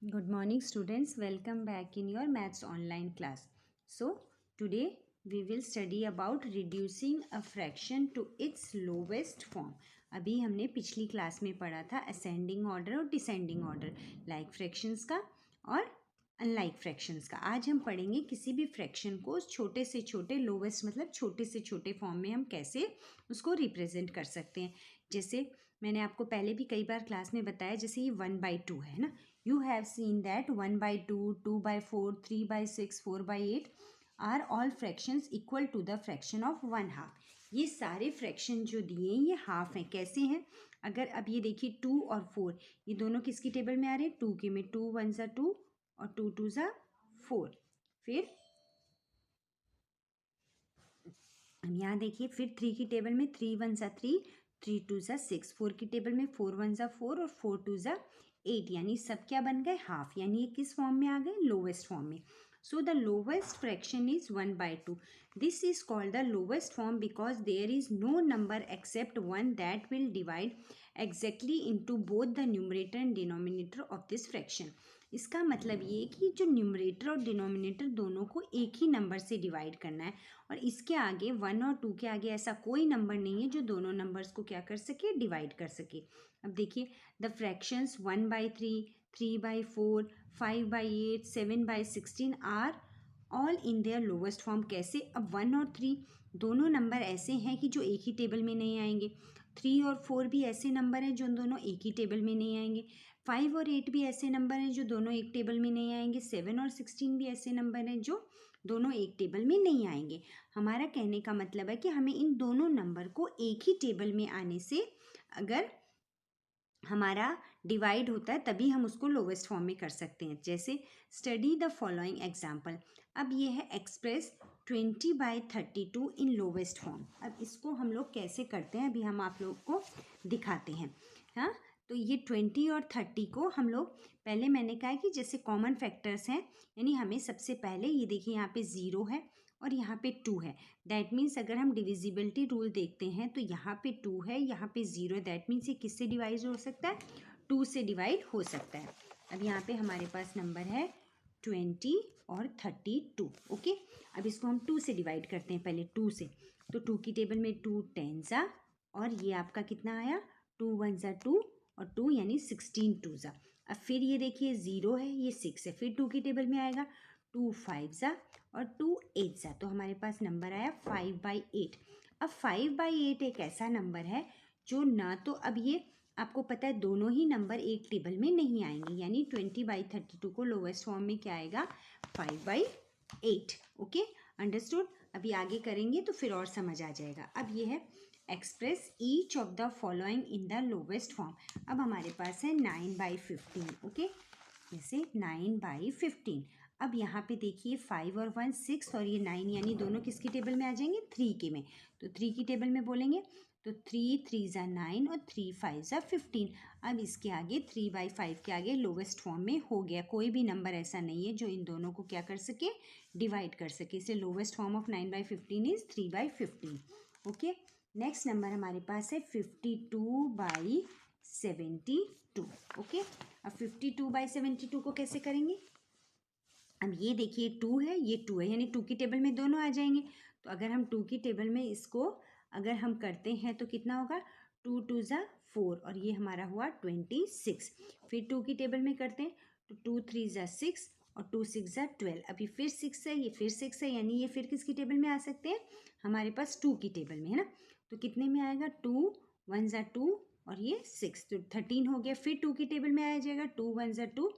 Good morning, students. Welcome back in your maths online class. So, today we will study about reducing a fraction to its lowest form. अभी हमने पिछली class में पढ़ा था ascending order और descending order, like fractions का और unlike fractions का. आज हम पढ़ेंगे किसी भी फ्रैक्शन को छोटे से छोटे, लोवेस्ट मतलब छोटे से छोटे फॉर्म में हम कैसे उसको रिप्रेजेंट कर सकते हैं. जैसे मैंने आपको पहले भी कई बार क्लास में बताया, जैसे ये 1/2 है ना. You have seen that 1/2, 2/4, 3/6, 4/8 are all fractions equal to the fraction of 1/2. ये सारे फ्रैक्शन जो दिए हैं ये हाफ हैं. कैसे हैं? अगर अब ये देखिए 2 और 4, ये दोनों किसकी टेबल में आ रहे हैं? 2 के में. 2 1 ज़ा 2 और 2 2 ज़ा 4. फिर अब यहाँ देखिए, फिर 3 की टेबल में 3 1 ज़ा 3, 3 2 ज़ा 6. 4 की टेबल में 4 1 ज़ा 4 और 4 2 ज़ा 8. यानी सब क्या बन गए? हाफ. यानी ये किस फॉर्म में आ गए? लोवेस्ट फॉर्म में. So the lowest fraction is 1/2. This is called the lowest form because there is no number except one that will divide exactly into both the numerator and denominator of this fraction. इसका मतलब ये कि जो numerator और denominator दोनों को एक ही number से डिवाइड करना है, और इसके आगे 1 और 2 के आगे ऐसा कोई नंबर नहीं है जो दोनों नंबर्स को क्या कर सके? डिवाइड कर सके. अब देखिए, the fractions 1/3, 3/4, 5/8, 7/16 are all in their lowest form. कैसे? अब 1 और 3 दोनों नंबर ऐसे हैं कि जो एक ही टेबल में नहीं आएंगे. 3 और 4 भी ऐसे नंबर हैं जो दोनों एक ही टेबल में नहीं आएंगे. 5 और 8 भी ऐसे नंबर हैं जो दोनों एक टेबल में नहीं आएंगे. 7 और 16 भी ऐसे नंबर हैं जो दोनों एक टेबल में नहीं आएंगे. हमारा कहने का मतलब है कि हमें इन दोनों नंबर को एक ही टेबल में आने से अगर हमारा डिवाइड होता है तभी हम उसको लोवेस्ट फॉर्म में कर सकते हैं. जैसे स्टडी द फॉलोइंग एग्जाम्पल. अब ये है एक्सप्रेस 20/32 इन लोवेस्ट फॉर्म. अब इसको हम लोग कैसे करते हैं अभी हम आप लोग को दिखाते हैं. हाँ, तो ये 20 और 30 को हम लोग पहले मैंने कहा कि जैसे कॉमन फैक्टर्स हैं, यानी हमें सबसे पहले ये देखिए यहाँ पे 0 है और यहाँ पे 2 है. दैट मीन्स अगर हम डिविजिबिलिटी रूल देखते हैं तो यहाँ पे 2 है, यहाँ पे 0 है. दैट मीन्स ये किससे डिवाइड हो सकता है? 2 से डिवाइड हो सकता है. अब यहाँ पे हमारे पास नंबर है 20 और 32. ओके, अब इसको हम 2 से डिवाइड करते हैं. पहले 2 से, तो 2 की टेबल में 2 10 ज़ा और ये आपका कितना आया? 2 1 ज़ा 2 और 2 यानी 16 2 ज़ा. अब फिर ये देखिए 0 है, ये 6 है. फिर 2 की टेबल में आएगा 2 5 ज़ा और 2 8 ज़ा. तो हमारे पास नंबर आया 5/8. अब 5/8 एक ऐसा नंबर है जो ना तो अब ये आपको पता है दोनों ही नंबर एक टेबल में नहीं आएंगे. यानी 20/32 को लोवेस्ट फॉर्म में क्या आएगा? 5/8. Okay, understood. अभी आगे करेंगे तो फिर और समझ आ जाएगा. अब ये है express each of the following in the lowest form. अब हमारे पास है 9/15. ओके, जैसे 9/15. अब यहाँ पे देखिए 5 और 1 6 और ये 9, यानी दोनों किसकी टेबल में आ जाएंगे? 3 के में. तो 3 की टेबल में बोलेंगे तो 3 3 ज़ा 9 और 3 5 ज़ा 15. अब इसके आगे 3/5 के आगे लोवेस्ट फॉर्म में हो गया. कोई भी नंबर ऐसा नहीं है जो इन दोनों को क्या कर सके? डिवाइड कर सके. इसलिए lowest form of 9/15 is 3/15. Okay, next number हमारे पास है 52/72. ओके, अब 52/72 को कैसे करेंगे? अब ये देखिए 2 है, ये 2 है, यानी 2 की टेबल में दोनों आ जाएंगे. तो अगर हम 2 की टेबल में इसको अगर हम करते हैं तो कितना होगा? 2 2 ज़ा 4 और ये हमारा हुआ 26. फिर 2 की टेबल में करते हैं तो 2 3 ज़ा 6 और 2 6 ज़ा 12. अभी फिर 6 है, ये फिर 6 है, यानी ये फिर किसकी टेबल में आ सकते हैं? हमारे पास 2 की टेबल में, है ना. तो कितने में आएगा? 2 1 ज़ा 2 और ये 6, तो 13 हो गया. फिर 2 की टेबल में आ जाएगा 2 1 ज़ा 2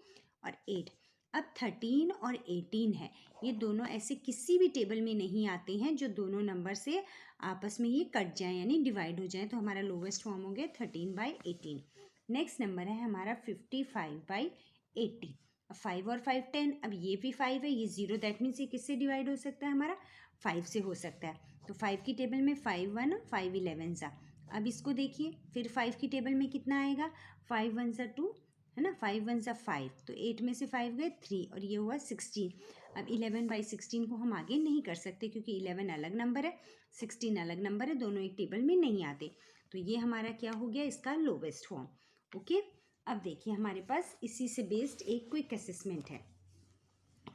और 8. अब 13 और 18 है, ये दोनों ऐसे किसी भी टेबल में नहीं आते हैं जो दोनों नंबर से आपस में ये कट जाएं यानी डिवाइड हो जाएं. तो हमारा लोवेस्ट फॉर्म हो गया 13/18. नेक्स्ट नंबर है हमारा 55/80. अब 5 और 5 10. अब ये भी 5 है, ये 0. दैट मीन्स ये किससे डिवाइड हो सकता है? हमारा 5 से हो सकता है. तो 5 की टेबल में 5 1 5 11 ज़ा. अब इसको देखिए, फिर 5 की टेबल में कितना आएगा? 5 1 ज़ा 2, है ना. 5 1 ज़ा 5, तो 8 में से 5 गए 3 और ये हुआ 16. अब 11/16 को हम आगे नहीं कर सकते क्योंकि 11 अलग नंबर है, 16 अलग नंबर है, दोनों एक टेबल में नहीं आते. तो ये हमारा क्या हो गया? इसका लोवेस्ट फॉर्म. ओके, अब देखिए हमारे पास इसी से बेस्ड एक क्विक असेसमेंट है।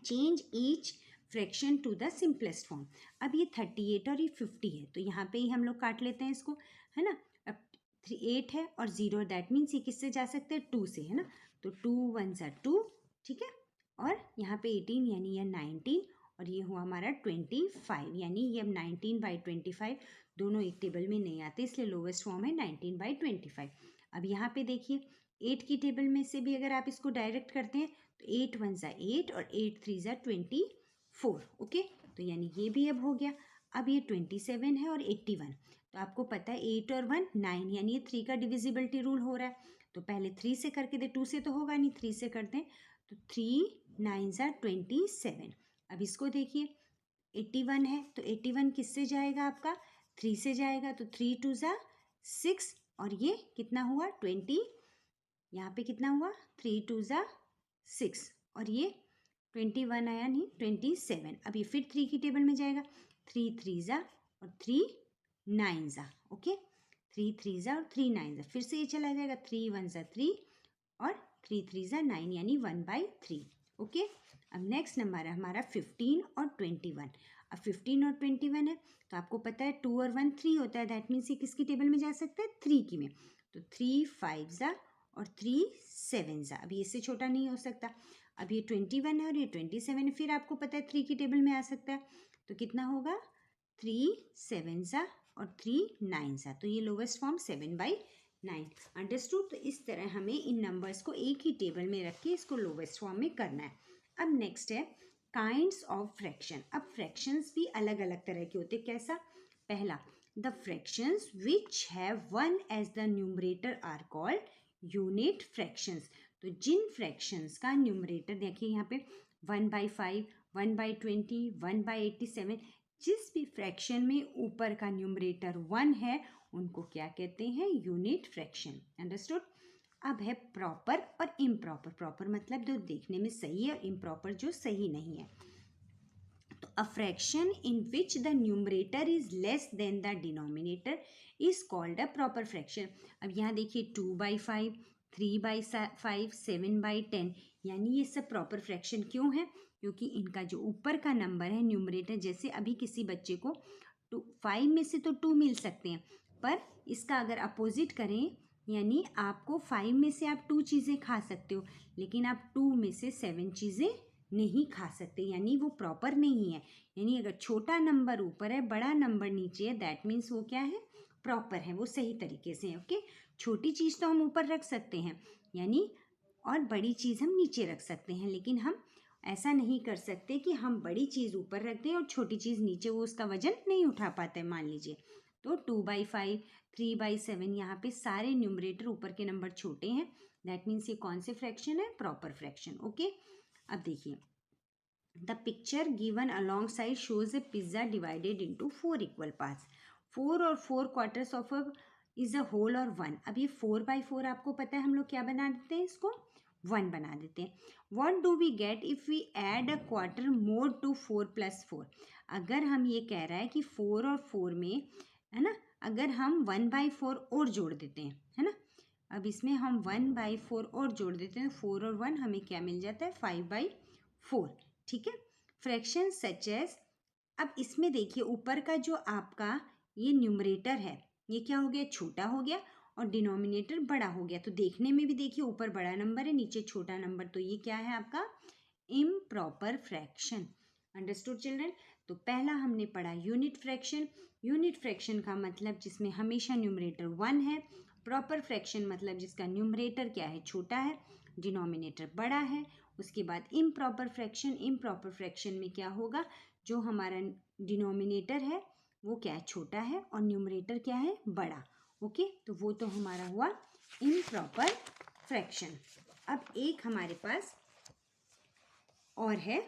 Change each fraction to the simplest form. अब ये 38 और ये 50 है, तो यहाँ पे ही हम लोग काट लेते हैं इसको, है ना। अब 8 है और 0, दैट मीन्स ये किससे जा सकते हैं, 2 से, है ना। तो 2 1 ज़ा 2, ठीक है। और यहाँ पे 18 यानी ये 19 और ये हुआ हमारा 25, यानी ये अब 19/25 दोनों एक टेबल में नहीं आते, इसलिए लोवेस्ट फॉर्म है 19/25। अब यहाँ पे देखिए 8 की टेबल में से भी अगर आप इसको डायरेक्ट करते हैं तो 8 1 ज़ा 8 और 8 3 ज़ा 24, ओके। तो यानी ये भी अब हो गया। अब ये 27 है और 81, तो आपको पता है 8 और 1 9, यानी ये 3 का डिविजिबिलिटी रूल हो रहा है। तो पहले 3 से करके दे, 2 से तो होगा नहीं, 3 से करते हैं तो 3 9 ज़ा 27। अब इसको देखिए 81 है तो 81 किससे जाएगा आपका, 3 से जाएगा, तो 3 2 ज़ा 6 और ये कितना हुआ 20, यहाँ पे कितना हुआ 3 2 ज़ा 6 और ये 21 आया नहीं 27। अब ये फिर 3 की टेबल में जाएगा, 3 3 ज़ा और 3 9 ज़ा, ओके। 3 3 ज़ा और 3 9 ज़ा, फिर से ये चला जाएगा 3 1 ज़ा 3 और 3 3 ज़ा 9, यानी 1/3, ओके। अब नेक्स्ट नंबर है हमारा 15 और 21। अब 15 और 21 है तो आपको पता है 2 और 1 3 होता है, दैट मीन्स ये किसकी टेबल में जा सकता है, 3 की में। तो 3 5 ज़ा और 3 7 ज़ा, अब ये इससे छोटा नहीं हो सकता। अब ये 21 है और ये 27 है, फिर आपको पता है 3 की टेबल में आ सकता है, तो कितना होगा 3 7 ज़ा और 3 9 ज़ा, तो ये लोवेस्ट फॉर्म 7/9। अंडरस्टूड। तो इस तरह हमें इन नंबर्स को एक ही टेबल में रख के इसको लोवेस्ट फॉर्म में करना है। अब नेक्स्ट है काइंड्स ऑफ फ्रैक्शन। अब फ्रैक्शंस भी अलग अलग तरह के होते हैं। कैसा, पहला the fractions which have 1 as the numerator are called unit fractions. तो जिन फ्रैक्शंस का न्यूमरेटर देखिए यहाँ पे 1/5 1/20 1/87, जिस भी फ्रैक्शन में ऊपर का न्यूमरेटर 1 है उनको क्या कहते हैं, यूनिट फ्रैक्शन। अंडरस्टूड। अब है प्रॉपर और इम्प्रॉपर। प्रॉपर मतलब जो देखने में सही है और इम्प्रॉपर जो सही नहीं है। तो a fraction in which the numerator is less than the denominator is called a proper fraction. अब यहाँ देखिए 2/5 3/5 7/10, यानी ये सब प्रॉपर फ्रैक्शन क्यों है, क्योंकि इनका जो ऊपर का नंबर है न्यूमरेटर, जैसे अभी किसी बच्चे को 5 में से तो 2 मिल सकते हैं, पर इसका अगर अपोजिट करें, यानी आपको 5 में से आप 2 चीज़ें खा सकते हो, लेकिन आप 2 में से 7 चीज़ें नहीं खा सकते, यानी वो प्रॉपर नहीं है। यानी अगर छोटा नंबर ऊपर है बड़ा नंबर नीचे है, दैट मीन्स वो क्या है, प्रॉपर है, वो सही तरीके से है, ओके। छोटी चीज़ तो हम ऊपर रख सकते हैं, यानी और बड़ी चीज़ हम नीचे रख सकते हैं, लेकिन हम ऐसा नहीं कर सकते कि हम बड़ी चीज़ ऊपर रख दें और छोटी चीज़ नीचे, वो उसका वजन नहीं उठा पाता है, मान लीजिए। तो 2/5 3/7, यहाँ पे सारे न्यूमरेटर ऊपर के नंबर छोटे हैं, दैट मीन्स ये कौन से फ्रैक्शन है, प्रॉपर फ्रैक्शन, ओके। अब देखिए the picture given alongside shows a pizza divided into 4 equal parts. 4 और 4 quarters of a is a whole और 1। अब ये 4/4 आपको पता है हम लोग क्या बना देते हैं, इसको 1 बना देते हैं। What do we get if we add a quarter more to 4 + 4। अगर हम ये कह रहा है कि 4 और 4 में, है ना, अगर हम 1/4 और जोड़ देते हैं, है ना, अब इसमें हम 1/4 और जोड़ देते हैं, 4 और 1 हमें क्या मिल जाता है, 5/4, ठीक है। फ्रैक्शन सच एज, अब इसमें देखिए ऊपर का जो आपका ये न्यूमरेटर है ये क्या हो गया, छोटा हो गया, और डिनोमिनेटर बड़ा हो गया। तो देखने में भी देखिए ऊपर बड़ा नंबर है नीचे छोटा नंबर, तो ये क्या है आपका इम्प्रॉपर फ्रैक्शन। Understood children. तो पहला हमने पढ़ा यूनिट फ्रैक्शन। यूनिट फ्रैक्शन का मतलब जिसमें हमेशा न्यूमरेटर 1 है। प्रॉपर फ्रैक्शन मतलब जिसका न्यूमरेटर क्या है, छोटा है, डिनोमिनेटर बड़ा है। उसके बाद इम्प्रॉपर फ्रैक्शन। इम्प्रॉपर फ्रैक्शन में क्या होगा, जो हमारा डिनोमिनेटर है वो क्या है, छोटा है, और न्यूमरेटर क्या है, बड़ा, ओके। तो वो तो हमारा हुआ इम्प्रॉपर फ्रैक्शन। अब एक हमारे पास और है,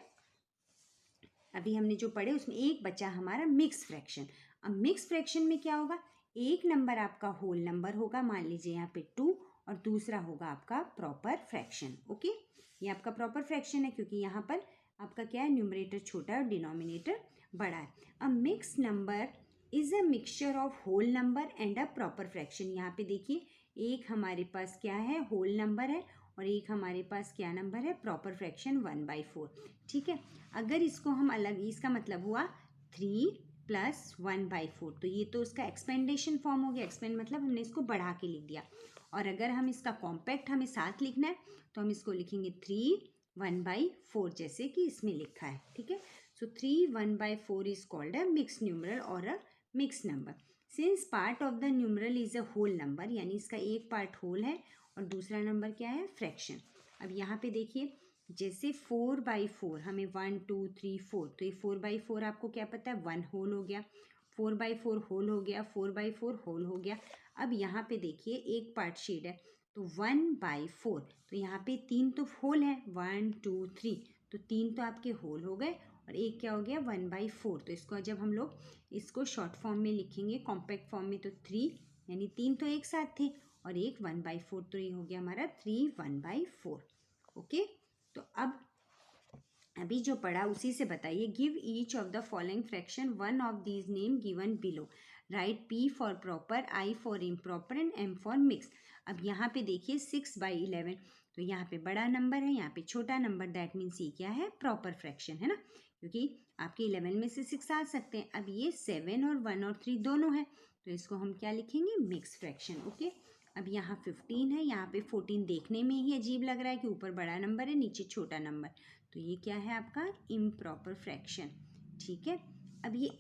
अभी हमने जो पढ़े उसमें एक बचा हमारा मिक्स फ्रैक्शन। अब मिक्स फ्रैक्शन में क्या होगा, एक नंबर आपका होल नंबर होगा, मान लीजिए यहाँ पे 2, और दूसरा होगा आपका प्रॉपर फ्रैक्शन, ओके। ये आपका प्रॉपर फ्रैक्शन है क्योंकि यहाँ पर आपका क्या है, न्यूमरेटर छोटा है और डिनोमिनेटर बड़ा है। A mix number is a mixture of whole number and a proper fraction. यहाँ पे देखिए एक हमारे पास क्या है, होल नंबर है, और एक हमारे पास क्या नंबर है, प्रॉपर फ्रैक्शन 1/4। ठीक है, अगर इसको हम अलग, इसका मतलब हुआ 3 + 1/4, तो ये तो उसका एक्सपेंडेशन फॉर्म हो गया। एक्सपेंड मतलब हमने इसको बढ़ा के लिख दिया। और अगर हम इसका कॉम्पैक्ट हमें साथ लिखना है तो हम इसको लिखेंगे 3 1/4, जैसे कि इसमें लिखा है। ठीक है, so 3 1/4 is called a mix numeral और a mix number. Since part of the numeral is a whole number, यानी इसका एक पार्ट होल है और दूसरा नंबर क्या है, फ्रैक्शन। अब यहाँ पे देखिए, जैसे 4/4 हमें 1 2 3 4, तो ये 4/4 आपको क्या पता है, 1 होल हो गया, 4/4 होल हो गया, 4/4 होल हो गया। अब यहाँ पे देखिए एक पार्ट शेड है, तो 1/4, तो यहाँ पे 3 तो होल है, 1 2 3, तो 3 तो आपके होल हो गए और एक क्या हो गया, 1/4। तो इसको जब हम लोग इसको शॉर्ट फॉर्म में लिखेंगे, कॉम्पैक्ट फॉर्म में, तो 3 यानी 3 तो एक साथ थे और एक 1/4, तो ये हो गया हमारा 3 1/4। ओके, तो अब अभी जो पढ़ा उसी से बताइए। Give each of the following fraction one of these name given below. Right P for proper, I for improper and M for mix. अब यहाँ पे देखिए 6/11, तो यहाँ पे बड़ा नंबर है, यहाँ पे छोटा नंबर, दैट मीन्स ये क्या है, प्रॉपर फ्रैक्शन है ना, क्योंकि आपके 11 में से 6 आ सकते हैं। अब ये 7 और 1 और 3 दोनों है, तो इसको हम क्या लिखेंगे, मिक्स फ्रैक्शन। ओके, अब यहाँ 15 है, यहाँ पे 14 देखने में ही अजीब लग रहा है कि ऊपर बड़ा नंबर है नीचे छोटा नंबर, तो ये क्या है आपका इम्प्रॉपर फ्रैक्शन। ठीक है, अब ये